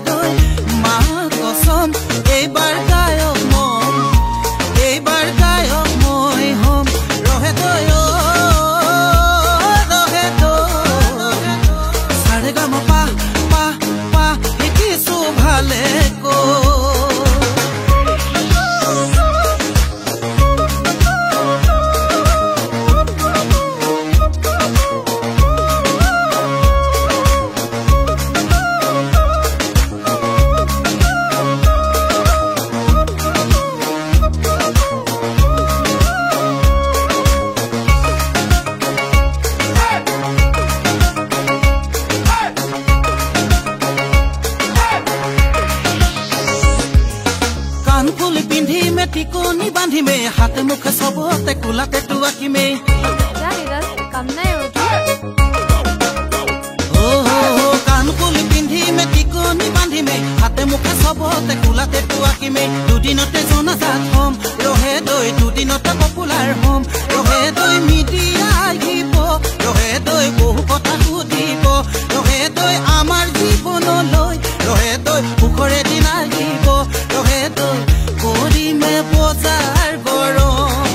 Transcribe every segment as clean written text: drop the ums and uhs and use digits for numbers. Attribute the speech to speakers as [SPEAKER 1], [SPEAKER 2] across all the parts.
[SPEAKER 1] দৈ মা কসম এইবাৰ গায়ক মই হম ৰহে দৈ ৰহে দৈ সাৰে গাম পা পা পা শিকিছো ভালে ফুল পিন্ধি মে টিকনি বান্ধি মে হাতে মুখে সবতে কুলাতে টুয়াকি মে
[SPEAKER 2] কাম নাই
[SPEAKER 1] কান ফুল পিন্ধি মে টিকনি বান্ধি মে হাতে মুখে সবতে কুলাতে টুয়াকি মে দুদিনতে জনাজাত হম ৰহে দৈ দুদিনতে পপুলাৰ হম ৰহে দৈ মিডিয়া আহিব ৰহে দৈ বহু কথা সুধিব ৰহে দৈ আমাৰ জীৱনলৈ ৰহে দৈ সুখৰে দিন আহিব ৰহে দৈ কৰিমে বজাৰ গৰম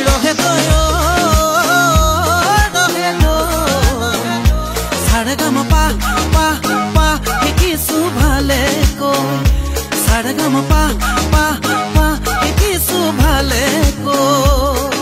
[SPEAKER 1] ৰহে দৈ ৰহে দৈ সাৰে গাম পা পা পা শিকিছো ভালে কৈ সাৰে গাম পা পা পা শিকিছো ভালে কৈ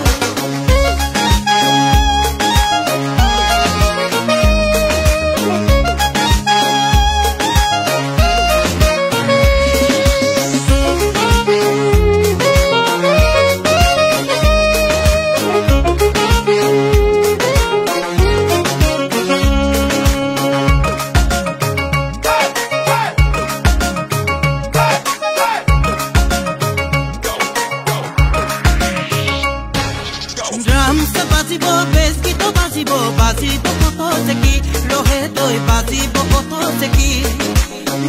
[SPEAKER 1] বাজিব বেছ গীত বাজিব বাজিব কত চেকি ৰহে দৈ বাজিব কত চেকি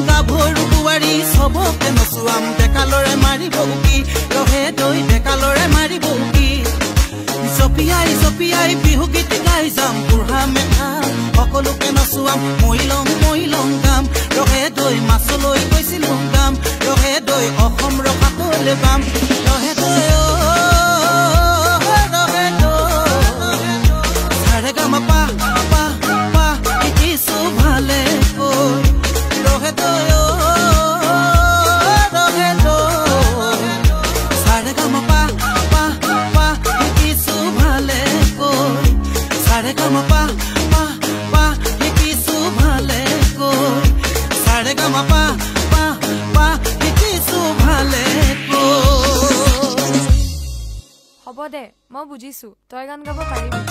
[SPEAKER 1] গাভৰু বুৱাৰী সবকে নচুৱাম ডেকালৰে মাৰিব উকি ৰহে দৈ ডেকালৰে মাৰিব উকি জপিয়াই জপিয়াই বিহু গীত গাই যাম বুঢ়া মেঠা সকলোকে নচুৱাম মইলং গাম ৰহে দৈ মাছলৈ গৈছিলো গাম ৰহে দৈ অসম ৰখাতলে পাম ৰহে দৈ পা পা পা শিকিছো ভালে কৈ ৰহে দৈ ৰহে দৈ সাৰে গাম পা পা পা শিকিছো ভালে কৈ সাৰে গাম পা পা পা শিকিছো ভালে কৈ সাৰে গাম পা পা পা শিকিছো ভালে কৈ
[SPEAKER 2] হ'ব দে মই বুজিছো তই গান গাব পাৰিবি